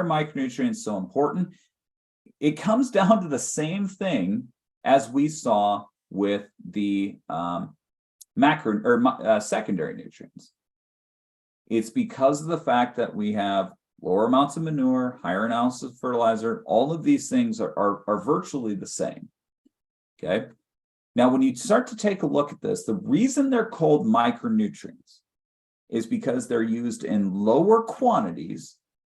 are micronutrients so important? It comes down to the same thing as we saw with the secondary nutrients. It's because of the fact that we have lower amounts of manure, higher amounts of fertilizer. All of these things are virtually the same. Okay. Now, when you start to take a look at this, the reason they're called micronutrients is because they're used in lower quantities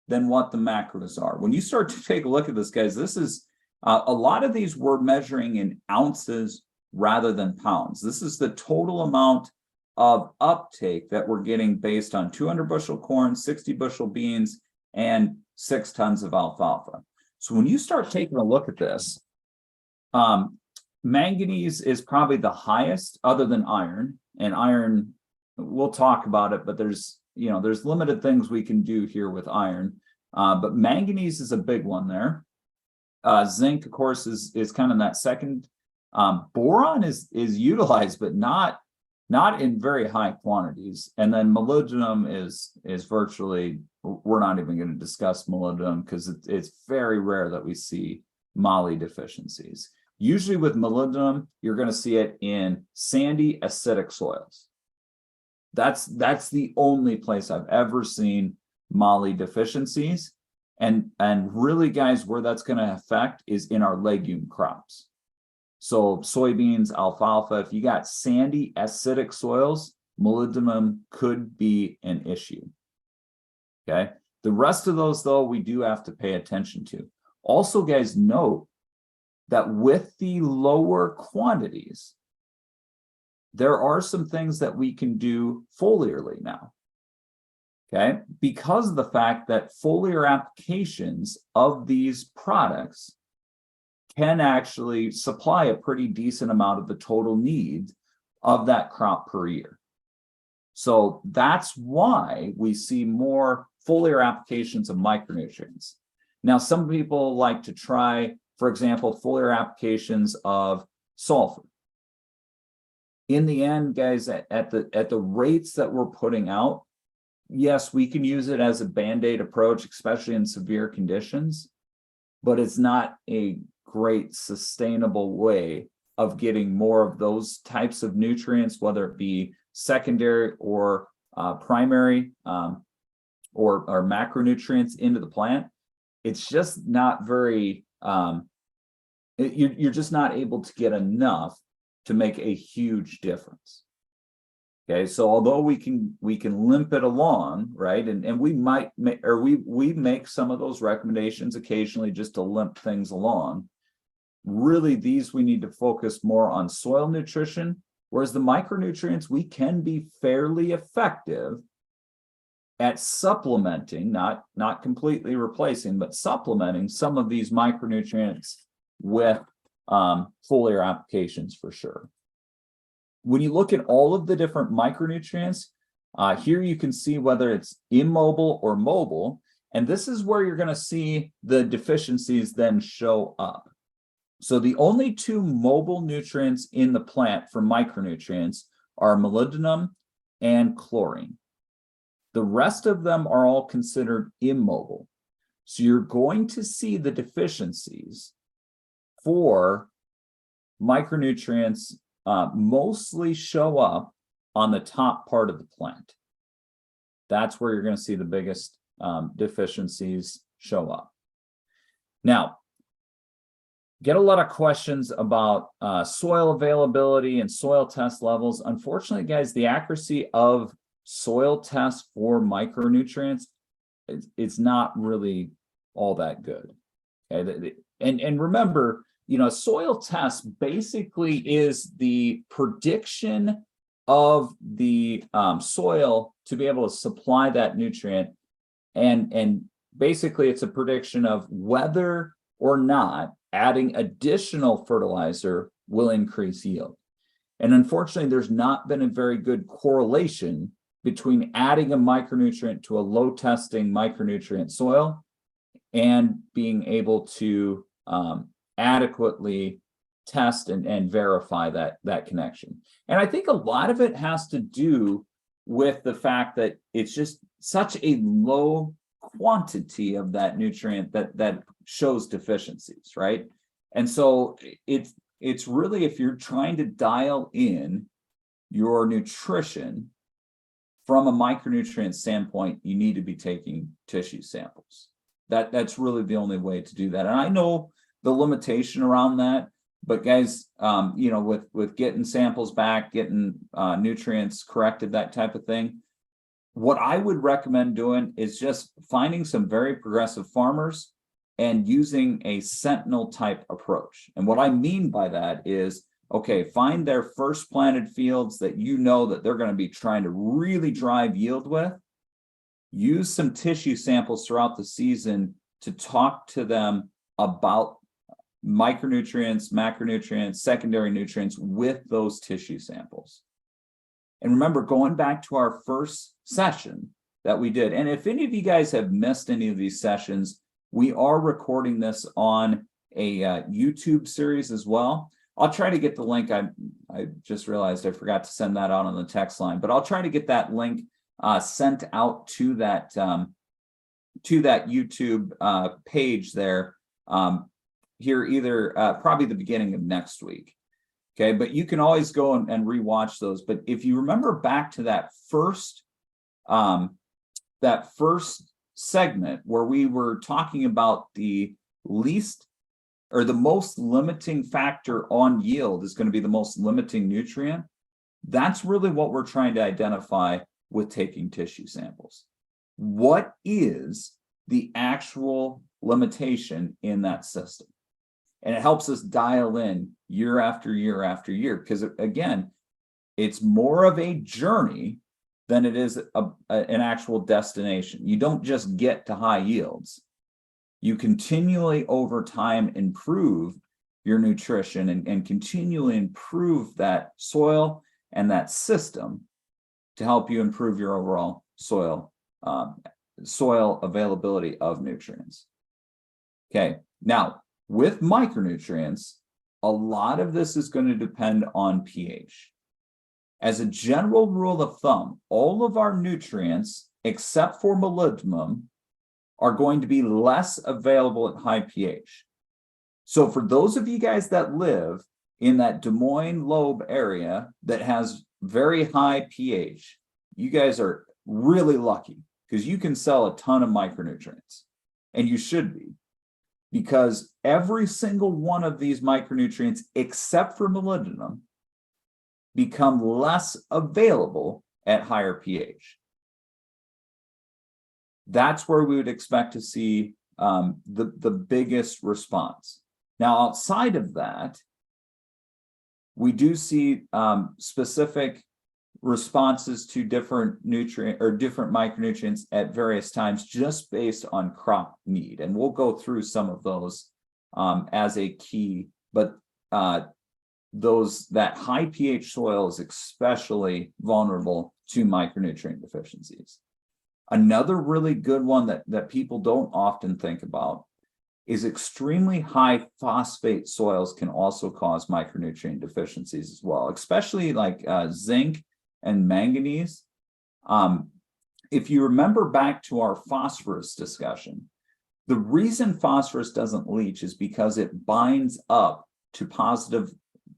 than what the macros are. When you start to take a look at this, guys, this is a lot of these we're measuring in ounces rather than pounds. This is the total amount of uptake that we're getting based on 200 bushel corn, 60 bushel beans, and 6 tons of alfalfa. So when you start taking a look at this, manganese is probably the highest other than iron, and iron, we'll talk about it, but there's limited things we can do here with iron, but manganese is a big one there. Zinc, of course, is kind of that second. Boron is utilized, but not in very high quantities. And then molybdenum is virtually, we're not even going to discuss molybdenum because it's very rare that we see moly deficiencies. Usually with molybdenum, you're going to see it in sandy, acidic soils. That's the only place I've ever seen moly deficiencies. And really, guys, where that's going to affect is in our legume crops. So soybeans, alfalfa, if you got sandy, acidic soils, molybdenum could be an issue. Okay. The rest of those, though, we do have to pay attention to. Also, guys, note that with the lower quantities, there are some things that we can do foliarly now. Okay, because of the fact that foliar applications of these products can actually supply a pretty decent amount of the total need of that crop per year. So that's why we see more foliar applications of micronutrients. Now, some people like to try, for example, foliar applications of sulfur. In the end, guys, at the rates that we're putting out, yes, we can use it as a Band-Aid approach, especially in severe conditions, but it's not a great sustainable way of getting more of those types of nutrients, whether it be secondary or primary or macronutrients into the plant. It's just not very, you're just not able to get enough to make a huge difference. Okay, so although we can limp it along, right, and we might we make some of those recommendations occasionally just to limp things along. Really, these we need to focus more on soil nutrition, whereas the micronutrients we can be fairly effective at supplementing, not completely replacing, but supplementing some of these micronutrients with foliar applications for sure. When you look at all of the different micronutrients, here you can see whether it's immobile or mobile, and this is where you're going to see the deficiencies then show up. So the only two mobile nutrients in the plant for micronutrients are molybdenum and chlorine. The rest of them are all considered immobile. So you're going to see the deficiencies for micronutrients mostly show up on the top part of the plant. That's where you're going to see the biggest deficiencies show up. Now, get a lot of questions about soil availability and soil test levels. Unfortunately, guys, the accuracy of soil tests for micronutrients, it's not really all that good. Okay, and remember, soil test basically is the prediction of the soil to be able to supply that nutrient. And basically it's a prediction of whether or not adding additional fertilizer will increase yield. And unfortunately, there's not been a very good correlation between adding a micronutrient to a low testing micronutrient soil and being able to adequately test and verify that connection. And I think a lot of it has to do with the fact that it's just such a low quantity of that nutrient that shows deficiencies, right? And so it's really, if you're trying to dial in your nutrition from a micronutrient standpoint, you need to be taking tissue samples. That's really the only way to do that. And I know the limitation around that, but guys, you know, with getting samples back, getting nutrients corrected, that type of thing, what I would recommend doing is just finding some very progressive farmers and using a sentinel type approach. And what I mean by that is, okay, find their first planted fields that you know that they're going to be trying to really drive yield with. Use some tissue samples throughout the season to talk to them about micronutrients, macronutrients, secondary nutrients with those tissue samples. And remember, going back to our first session that we did, and if any of you guys have missed any of these sessions, we are recording this on a YouTube series as well. I'll try to get the link. I just realized I forgot to send that out on the text line, but I'll try to get that link sent out to that YouTube page there here, either probably the beginning of next week. Okay, but you can always go and rewatch those. But if you remember back to that first segment where we were talking about the least or the most limiting factor on yield is going to be the most limiting nutrient, that's really what we're trying to identify with taking tissue samples. What is the actual limitation in that system? And it helps us dial in year after year after year, because again, it's more of a journey than it is an actual destination. You don't just get to high yields. You continually over time improve your nutrition and continually improve that soil and that system to help you improve your overall soil availability of nutrients. Okay, now with micronutrients, a lot of this is going to depend on pH. As a general rule of thumb, all of our nutrients, except for molybdenum, are going to be less available at high pH. So for those of you guys that live in that Des Moines lobe area that has very high pH, you guys are really lucky because you can sell a ton of micronutrients, and you should be, because every single one of these micronutrients, except for molybdenum, become less available at higher pH. That's where we would expect to see the biggest response. Now, outside of that, we do see specific responses to different nutrient or different micronutrients at various times, just based on crop need. And we'll go through some of those as a key, but that high pH soil is especially vulnerable to micronutrient deficiencies. Another really good one that people don't often think about is extremely high phosphate soils can also cause micronutrient deficiencies as well, especially like zinc and manganese. If you remember back to our phosphorus discussion, the reason phosphorus doesn't leach is because it binds up to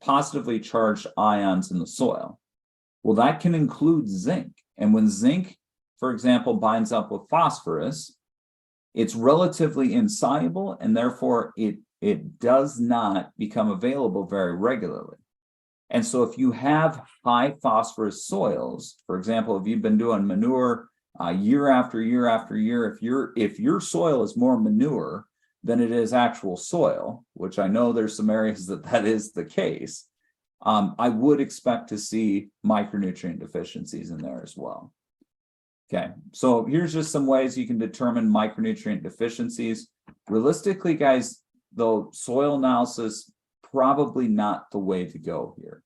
positively charged ions in the soil. Well, that can include zinc. And when zinc, for example, binds up with phosphorus, it's relatively insoluble, and therefore it does not become available very regularly. And so if you have high phosphorus soils, for example, if you've been doing manure year after year after year, if your soil is more manure than it is actual soil, which I know there's some areas that is the case, I would expect to see micronutrient deficiencies in there as well. Okay, so here's just some ways you can determine micronutrient deficiencies. Realistically, guys, though, soil analysis probably not the way to go here.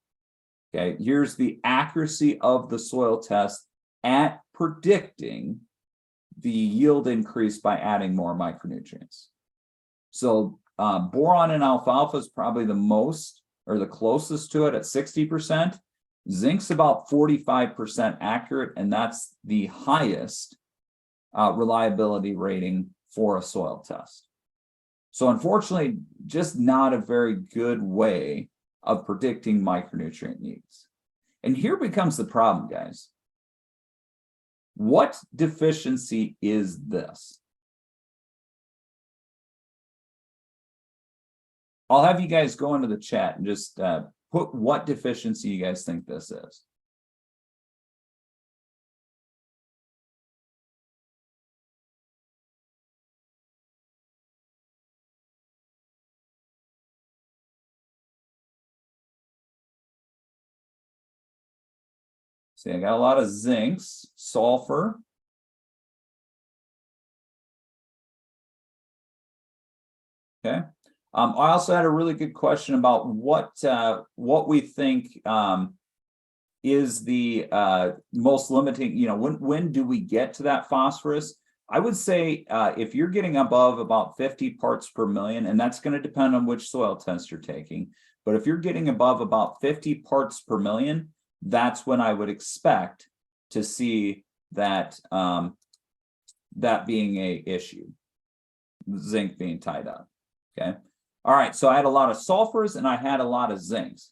Okay, here's the accuracy of the soil test at predicting the yield increase by adding more micronutrients. So boron and alfalfa is probably the most or the closest to it at 60%. Zinc's about 45% accurate, and that's the highest reliability rating for a soil test. So unfortunately, just not a very good way of predicting micronutrient needs. And here becomes the problem, guys. What deficiency is this? I'll have you guys go into the chat and just put what deficiency you guys think this is. See, I got a lot of zincs, sulfur. Okay. I also had a really good question about what we think is the most limiting. You know, when do we get to that phosphorus? I would say if you're getting above about 50 parts per million, and that's going to depend on which soil test you're taking, but if you're getting above about 50 parts per million, that's when I would expect to see that that being a issue, zinc being tied up. Okay. All right. So I had a lot of sulfurs and I had a lot of zincs.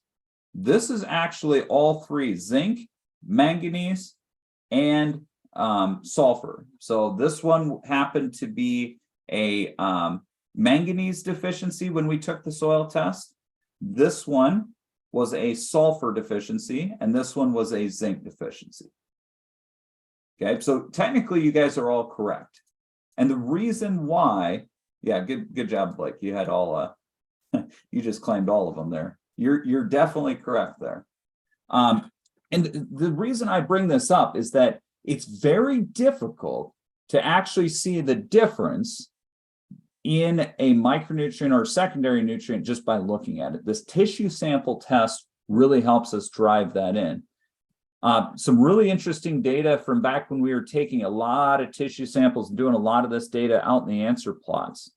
This is actually all three: zinc, manganese, and sulfur. So this one happened to be a manganese deficiency when we took the soil test. This one was a sulfur deficiency, and this one was a zinc deficiency. Okay, so technically you guys are all correct. And the reason why, yeah, good job, Blake. You had all you just claimed all of them there. You're definitely correct there. And the reason I bring this up is that it's very difficult to actually see the difference in a micronutrient or secondary nutrient just by looking at it. This tissue sample test really helps us drive that in. Some really interesting data from back when we were taking a lot of tissue samples and doing a lot of this data out in the answer plots.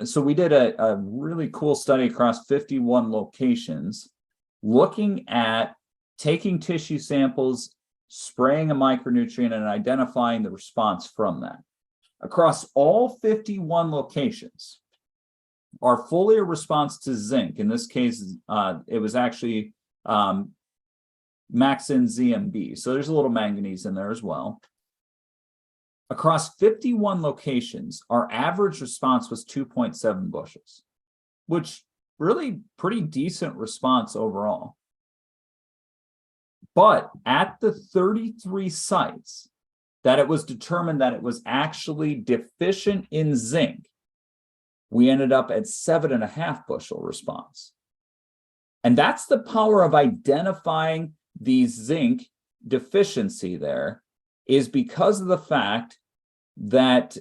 So we did a really cool study across 51 locations, looking at taking tissue samples, spraying a micronutrient, and identifying the response from that. Across all 51 locations, our foliar response to zinc, in this case, it was actually Maxin ZMB. So there's a little manganese in there as well. Across 51 locations, our average response was 2.7 bushels, which really pretty decent response overall. But at the 33 sites that it was determined that it was actually deficient in zinc, we ended up at 7.5 bushel response. And that's the power of identifying the zinc deficiency there, is because of the fact that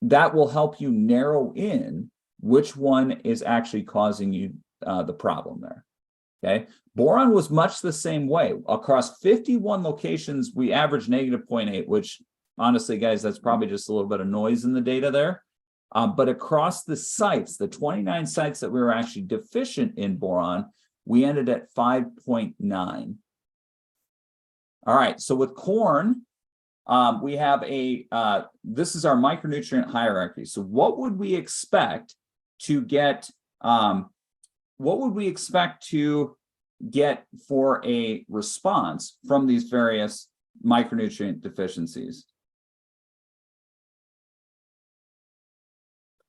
that will help you narrow in which one is actually causing you the problem there. Okay, boron was much the same way. Across 51 locations, we averaged -0.8, which honestly, guys, that's probably just a little bit of noise in the data there. But across the sites, the 29 sites that we were actually deficient in boron, we ended at 5.9. All right, so with corn, we have this is our micronutrient hierarchy. So what would we expect to get? What would we expect to get for a response from these various micronutrient deficiencies?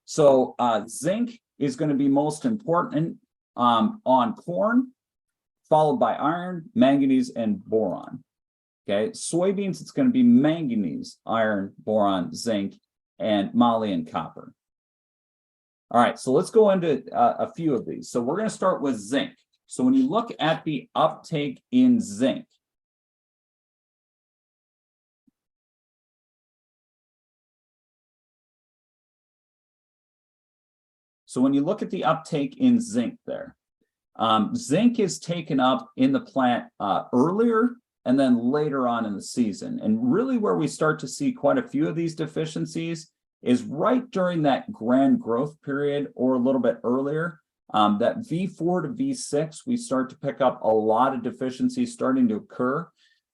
So zinc is going to be most important on corn, followed by iron, manganese, and boron. Okay, soybeans, it's going to be manganese, iron, boron, zinc, and moly and copper. All right, so let's go into a few of these. So we're going to start with zinc. So when you look at the uptake in zinc, there, zinc is taken up in the plant earlier and then later on in the season. And really where we start to see quite a few of these deficiencies is right during that grand growth period or a little bit earlier. That V4 to V6, we start to pick up a lot of deficiencies starting to occur.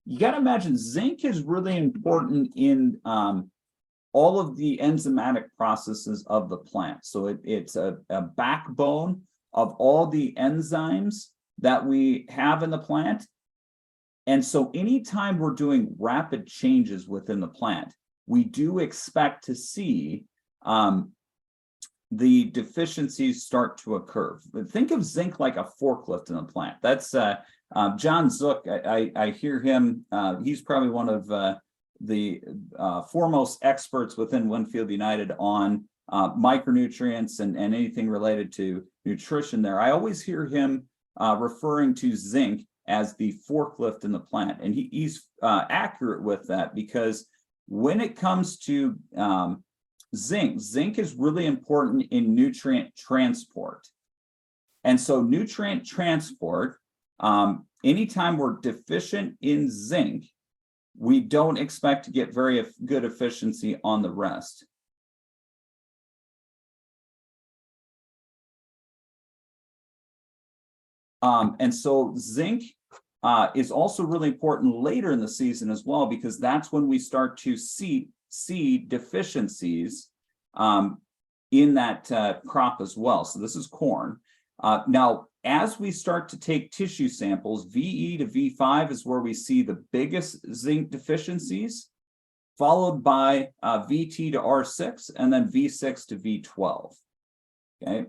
you got to imagine zinc is really important in all of the enzymatic processes of the plant. So it's a backbone of all the enzymes that we have in the plant. And so anytime we're doing rapid changes within the plant, we do expect to see the deficiencies start to occur. Think of zinc like a forklift in the plant. That's John Zook. I hear him. He's probably one of the foremost experts within Winfield United on micronutrients and anything related to nutrition there. I always hear him referring to zinc as the forklift in the plant. And he's accurate with that, because when it comes to zinc is really important in nutrient transport. And so nutrient transport, anytime we're deficient in zinc, we don't expect to get very good efficiency on the rest. And so zinc is also really important later in the season as well, because that's when we start to see deficiencies in that crop as well. So this is corn. Now, as we start to take tissue samples, VE to V5 is where we see the biggest zinc deficiencies, followed by VT to R6, and then V6 to V12. Okay.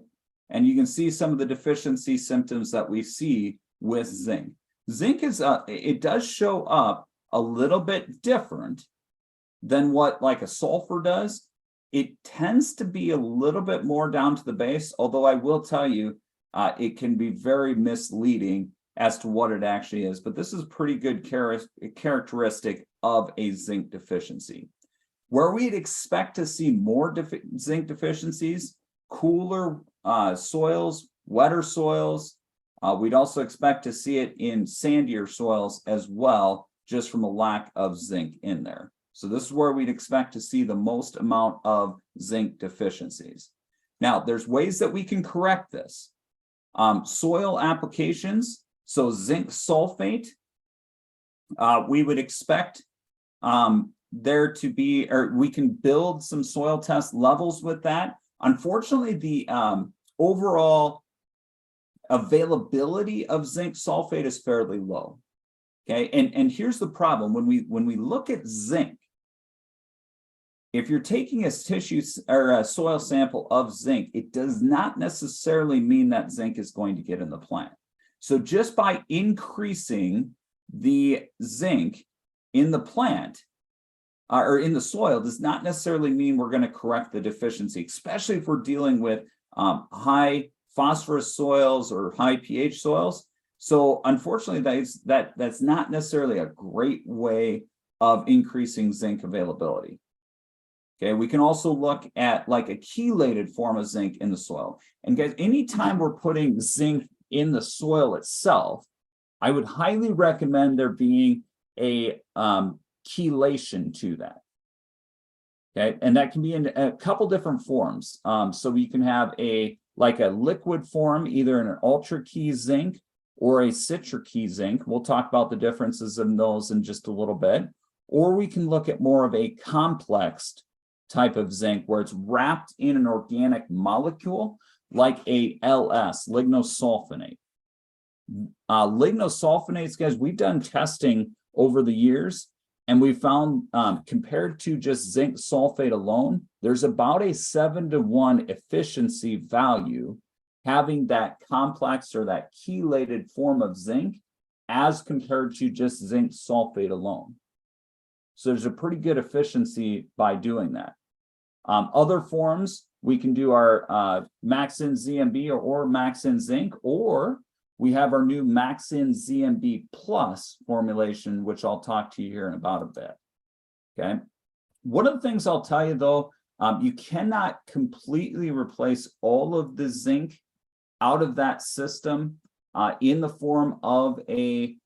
And you can see some of the deficiency symptoms that we see with zinc. Zinc is, it does show up a little bit different than what like a sulfur does. It tends to be a little bit more down to the base, although I will tell you, it can be very misleading as to what it actually is. But this is a pretty good characteristic of a zinc deficiency. Where we'd expect to see more zinc deficiencies, cooler soils, wetter soils. We'd also expect to see it in sandier soils as well, just from a lack of zinc in there. So this is where we'd expect to see the most amount of zinc deficiencies. Now, there's ways that we can correct this. Soil applications, so zinc sulfate, we would expect there to be, or we can build some soil test levels with that. Unfortunately, the overall availability of zinc sulfate is fairly low. Okay, and here's the problem: when we look at zinc, if you're taking a tissue or a soil sample of zinc, it does not necessarily mean that zinc is going to get in the plant. So just by increasing the zinc in the plant or in the soil does not necessarily mean we're going to correct the deficiency, especially if we're dealing with high phosphorus soils or high pH soils. So unfortunately, that's not necessarily a great way of increasing zinc availability. Okay, we can also look at like a chelated form of zinc in the soil. And guys, anytime we're putting zinc in the soil itself, I would highly recommend there being a chelation to that. Okay, and that can be in a couple different forms. So we can have like a liquid form, either in an ultra key zinc or a citra key zinc. We'll talk about the differences in those in just a little bit. Or we can look at more of a complexed type of zinc where it's wrapped in an organic molecule like a LS, lignosulfonate. Lignosulfonates, guys, we've done testing over the years, and we found compared to just zinc sulfate alone, there's about a 7-to-1 efficiency value having that complex or that chelated form of zinc as compared to just zinc sulfate alone. So there's a pretty good efficiency by doing that. Other forms, we can do our Maxin ZMB or Maxin Zinc, or we have our new Maxin ZMB Plus formulation, which I'll talk to you here in about a bit. Okay. One of the things I'll tell you though, you cannot completely replace all of the zinc out of that system in the form of a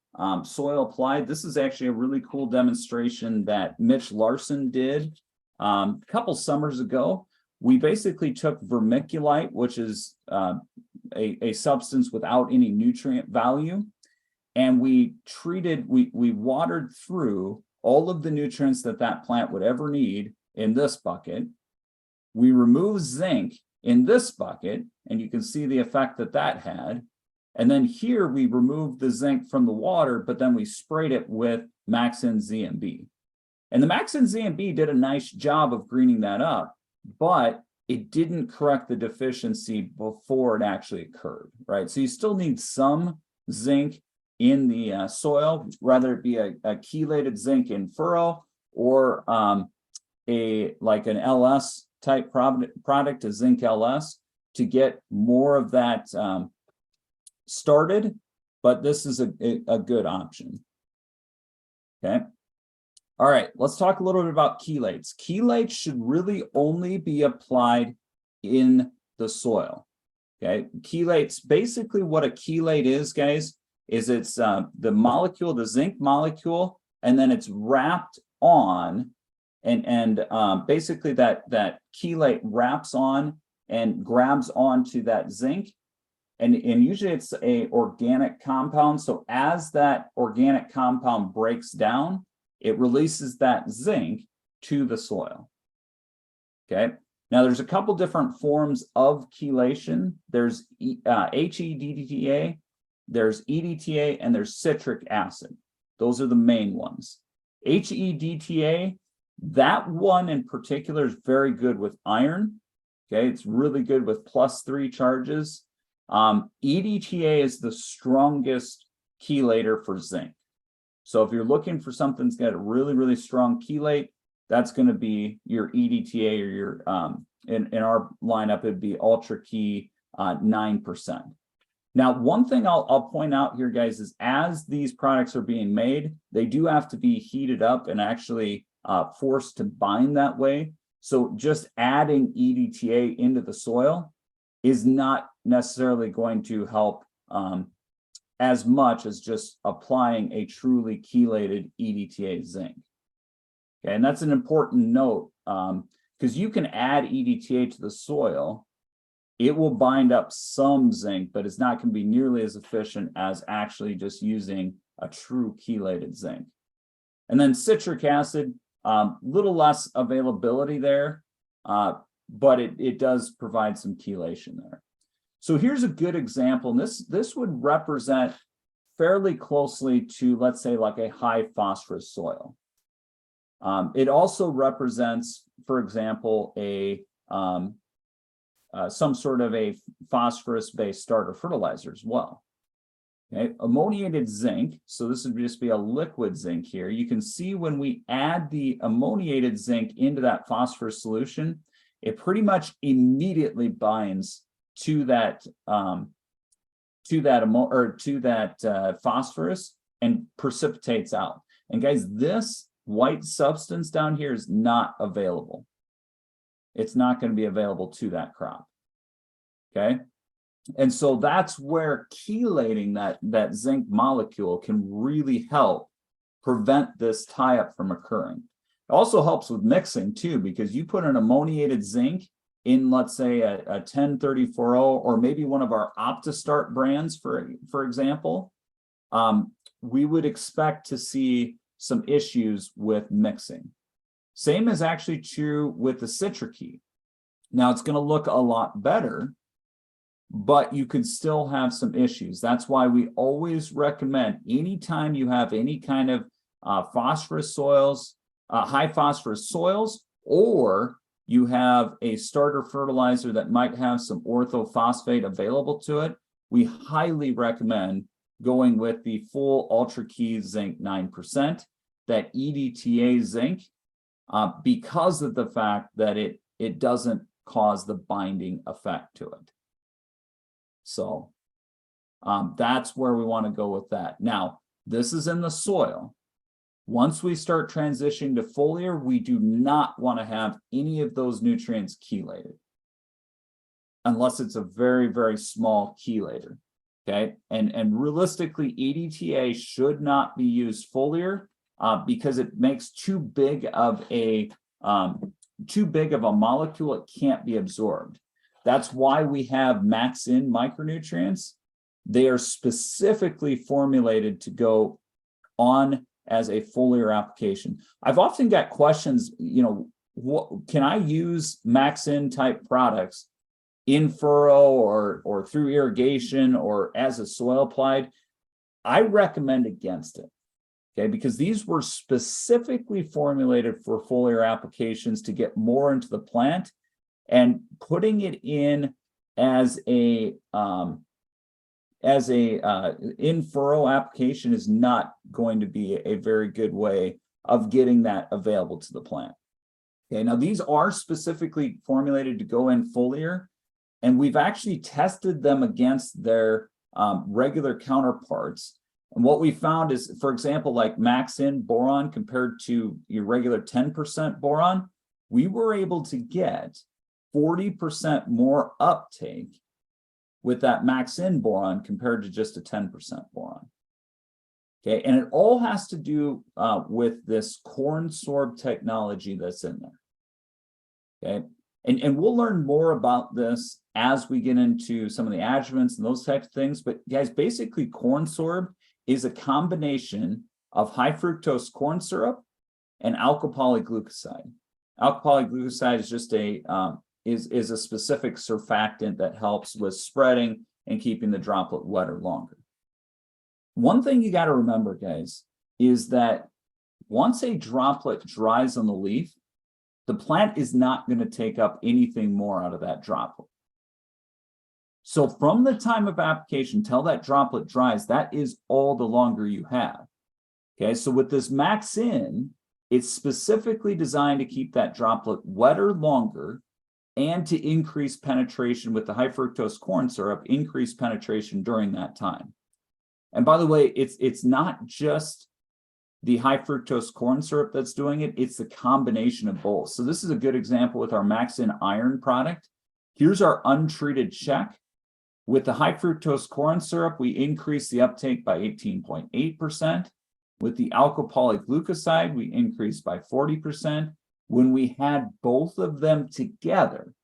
soil applied. This is actually a really cool demonstration that Mitch Larson did a couple summers ago. We basically took vermiculite, which is a substance without any nutrient value, and we watered through all of the nutrients that that plant would ever need in this bucket. We remove zinc in this bucket, and you can see the effect that that had. And then here we removed the zinc from the water, but then we sprayed it with Maxin ZMB. And the Maxin ZMB did a nice job of greening that up, but it didn't correct the deficiency before it actually occurred, right? So you still need some zinc in the soil, whether it be a chelated zinc in furrow or like an LS type product, a zinc LS, to get more of that started, but this is a good option. Okay. All right, let's talk a little bit about chelates. Chelates should really only be applied in the soil. Okay, chelates, basically what a chelate is, guys, is it's the molecule, the zinc molecule, and then it's wrapped on, and basically that chelate wraps on and grabs onto that zinc. And usually it's a organic compound. So as that organic compound breaks down, it releases that zinc to the soil. Okay. Now there's a couple different forms of chelation. There's HEDTA, there's EDTA, and there's citric acid. Those are the main ones. HEDTA, that one in particular is very good with iron. Okay, it's really good with +3 charges. EDTA is the strongest chelator for zinc. So if you're looking for something that's got a really, really strong chelate, that's going to be your EDTA, or your, in our lineup, it'd be Ultra Key 9%. Now, one thing I'll point out here, guys, is as these products are being made, they do have to be heated up and actually forced to bind that way. So just adding EDTA into the soil is not necessarily going to help as much as just applying a truly chelated EDTA zinc. Okay, and that's an important note, because you can add EDTA to the soil. It will bind up some zinc, but it's not going to be nearly as efficient as actually just using a true chelated zinc. And then citric acid, little less availability there, but it does provide some chelation there. So here's a good example. And this would represent fairly closely to, let's say, like a high phosphorus soil. It also represents, for example, some sort of a phosphorus-based starter fertilizer as well. Okay, ammoniated zinc, so this would just be a liquid zinc here. You can see when we add the ammoniated zinc into that phosphorus solution, it pretty much immediately binds to that phosphorus and precipitates out. And guys, this white substance down here is not available. It's not going to be available to that crop. Okay. And so that's where chelating that zinc molecule can really help prevent this tie-up from occurring. It also helps with mixing too, because you put an ammoniated zinc in, let's say, a 1034 or maybe one of our OptiStart brands, for example, we would expect to see some issues with mixing. Same is actually true with the citric key. Now it's going to look a lot better, but you could still have some issues. That's why we always recommend, anytime you have any kind of phosphorus soils, high phosphorus soils, or you have a starter fertilizer that might have some orthophosphate available to it, we highly recommend going with the full Ultra Key Zinc 9%, that EDTA zinc, because of the fact that it doesn't cause the binding effect to it. So that's where we want to go with that. Now, this is in the soil. Once we start transitioning to foliar, we do not want to have any of those nutrients chelated, unless it's a very, very small chelator. Okay, and realistically, EDTA should not be used foliar because it makes too big of a molecule. It can't be absorbed. That's why we have Maxin micronutrients, they are specifically formulated to go on as a foliar application. I've often got questions, what can I use Max-In type products in furrow or through irrigation or as a soil applied? I recommend against it. Okay, because these were specifically formulated for foliar applications to get more into the plant, and putting it in as a in furrow application is not going to be a very good way of getting that available to the plant. Okay, now these are specifically formulated to go in foliar, and we've actually tested them against their regular counterparts. And what we found is, for example, like Max-In boron compared to your regular 10% boron, we were able to get 40% more uptake with that Max-In boron compared to just a 10% boron. Okay, and it all has to do with this corn sorb technology that's in there. Okay, and we'll learn more about this as we get into some of the adjuvants and those types of things. But guys, basically corn sorb is a combination of high fructose corn syrup and alkylpolyglucoside. Alkylpolyglucoside is just a is a specific surfactant that helps with spreading and keeping the droplet wetter longer. One thing you got to remember, guys, is that once a droplet dries on the leaf, the plant is not going to take up anything more out of that droplet. So from the time of application till that droplet dries, that is all the longer you have. Okay, so with this Max-In, it's specifically designed to keep that droplet wetter longer and to increase penetration with the high fructose corn syrup, increase penetration during that time. And by the way, it's not just the high fructose corn syrup that's doing it, it's the combination of both. So this is a good example with our Max-In iron product. Here's our untreated check. With the high fructose corn syrup, we increased the uptake by 18.8%. With the alkylpolyglucoside, we increased by 40%. When we had both of them together,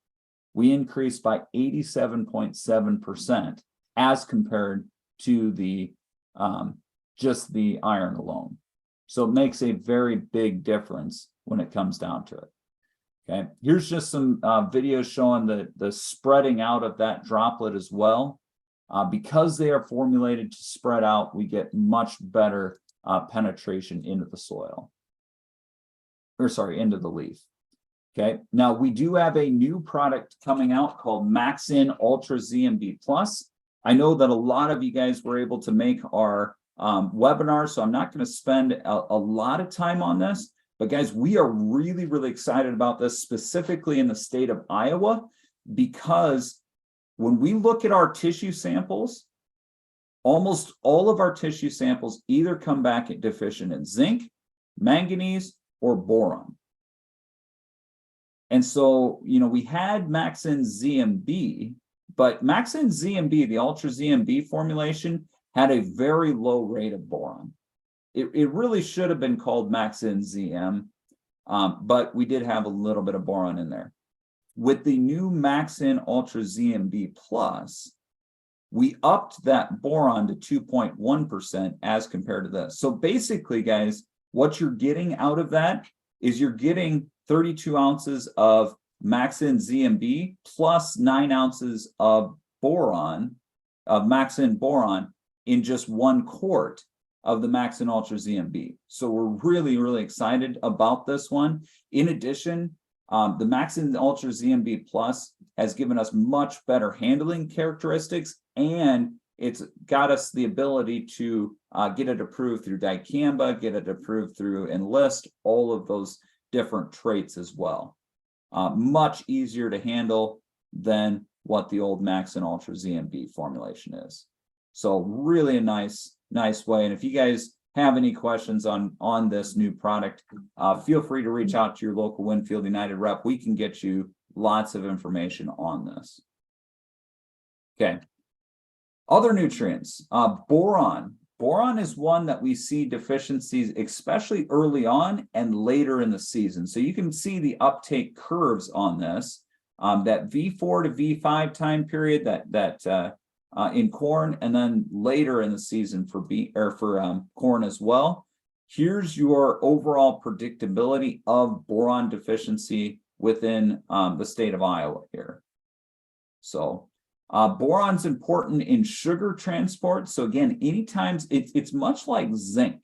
we increased by 87.7% as compared to the just the iron alone. So it makes a very big difference when it comes down to it. Okay, here's just some videos showing the spreading out of that droplet as well. Because they are formulated to spread out, we get much better penetration into the soil. Or sorry, into the leaf. Okay, now we do have a new product coming out called Max-In Ultra ZMB Plus. I know that a lot of you guys were able to make our webinar, so I'm not going to spend a lot of time on this. But guys, we are really, really excited about this, specifically in the state of Iowa, because when we look at our tissue samples, almost all of our tissue samples either come back at deficient in zinc, manganese, or boron. And so, we had Max-In ZMB, but Max-In ZMB, the Ultra ZMB formulation, had a very low rate of boron. It really should have been called Max-In ZM, but we did have a little bit of boron in there. With the new Max-In Ultra ZMB Plus, we upped that boron to 2.1% as compared to this. So basically, guys, what you're getting out of that is you're getting 32 ounces of Max-In ZMB plus 9 ounces of boron, of Max-In boron, in just 1 quart of the Max-In Ultra ZMB. So we're really, really excited about this one. In addition, the Max-In Ultra ZMB Plus has given us much better handling characteristics, and it's got us the ability to get it approved through dicamba, get it approved through Enlist, all of those different traits as well. Much easier to handle than what the old Max-In Ultra ZMB formulation is. So really a nice way. And if you guys have any questions on this new product, feel free to reach out to your local Winfield United rep. We can get you lots of information on this. Okay. Other nutrients, boron. Boron is one that we see deficiencies, especially early on and later in the season. So you can see the uptake curves on this. That V4 to V5 time period, that in corn, and then later in the season for corn as well. Here's your overall predictability of boron deficiency within the state of Iowa here. So boron's important in sugar transport. So again, anytime it's much like zinc.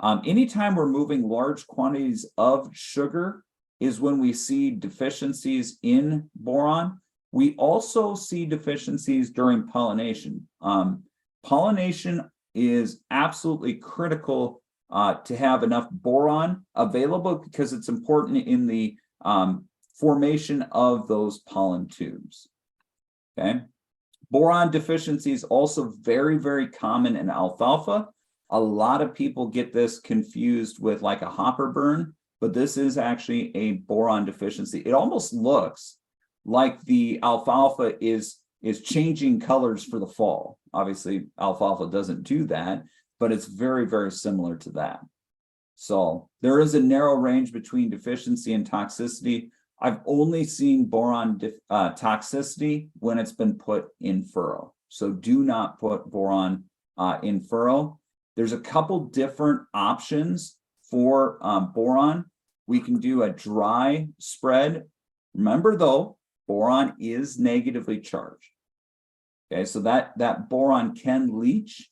Anytime we're moving large quantities of sugar is when we see deficiencies in boron. We also see deficiencies during pollination. Pollination is absolutely critical to have enough boron available because it's important in the formation of those pollen tubes. Okay. Boron deficiency is also very, very common in alfalfa. A lot of people get this confused with like a hopper burn, but this is actually a boron deficiency. It almost looks like the alfalfa is changing colors for the fall. Obviously, alfalfa doesn't do that, but it's very, very similar to that. So there is a narrow range between deficiency and toxicity. I've only seen boron toxicity when it's been put in furrow. So do not put boron in furrow. There's a couple different options for boron. We can do a dry spread. Remember though, boron is negatively charged. Okay, so that boron can leach.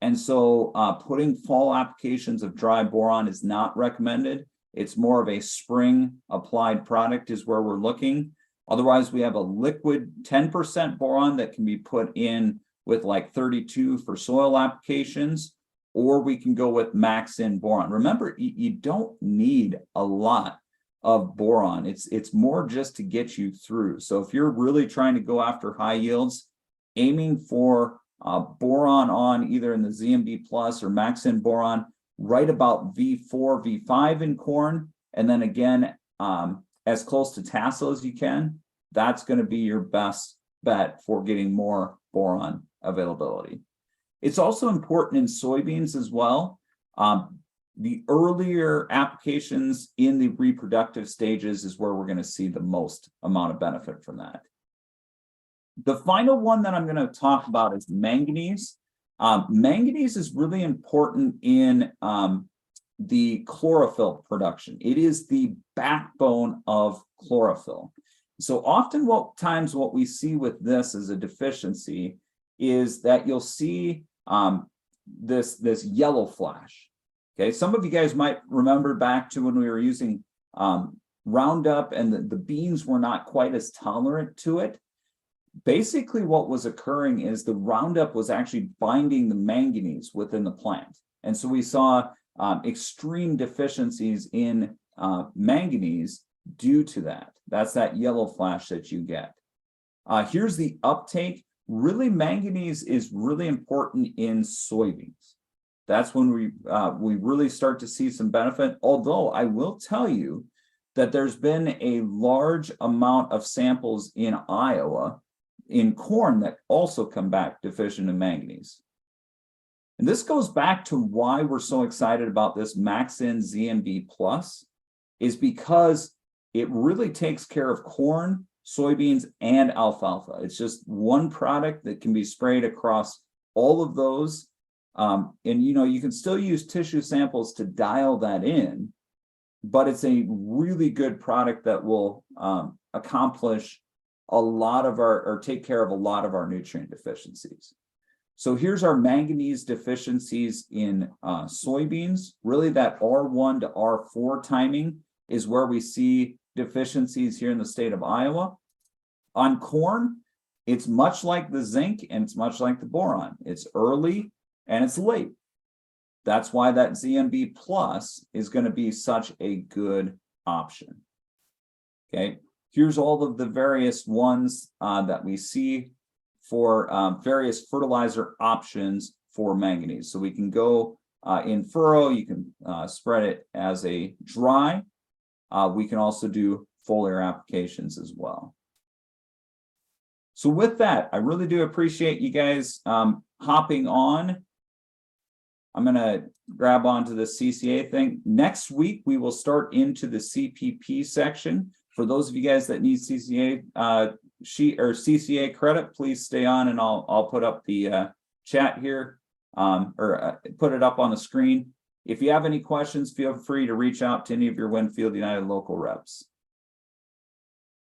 And so putting fall applications of dry boron is not recommended. It's more of a spring applied product is where we're looking. Otherwise, we have a liquid 10% boron that can be put in with like 32 for soil applications, or we can go with max in boron. Remember, you don't need a lot of boron. It's more just to get you through. So if you're really trying to go after high yields, aiming for boron on either in the ZMB plus or max in boron, right about V4, V5 in corn, and then again, as close to tassel as you can, that's going to be your best bet for getting more boron availability. It's also important in soybeans as well. The earlier applications in the reproductive stages is where we're going to see the most amount of benefit from that. The final one that I'm going to talk about is manganese. Manganese is really important in the chlorophyll production. It is the backbone of chlorophyll. So often what we see with this as a deficiency is that you'll see this yellow flash. Okay, some of you guys might remember back to when we were using Roundup and the beans were not quite as tolerant to it. Basically, what was occurring is the Roundup was actually binding the manganese within the plant. And so we saw extreme deficiencies in manganese due to that. That's that yellow flash that you get. Here's the uptake. Really, manganese is really important in soybeans. That's when we really start to see some benefit. Although I will tell you that there's been a large amount of samples in Iowa in corn that also come back deficient in manganese. And this goes back to why we're so excited about this Maxin ZMB Plus, is because it really takes care of corn, soybeans, and alfalfa. It's just one product that can be sprayed across all of those. And you can still use tissue samples to dial that in, but it's a really good product that will accomplish a lot of or take care of a lot of our nutrient deficiencies. So here's our manganese deficiencies in soybeans. Really that R1 to R4 timing is where we see deficiencies here in the state of Iowa. On corn, it's much like the zinc and it's much like the boron. It's early and it's late. That's why that ZMB plus is going to be such a good option. Okay, here's all of the various ones that we see for various fertilizer options for manganese. So we can go in furrow, you can spread it as a dry. We can also do foliar applications as well. So with that, I really do appreciate you guys hopping on. I'm going to grab onto the CCA thing. Next week, we will start into the CPP section. For those of you guys that need CCA sheet or CCA credit, please stay on and I'll put up the chat here, or put it up on the screen. If you have any questions, feel free to reach out to any of your Winfield United local reps.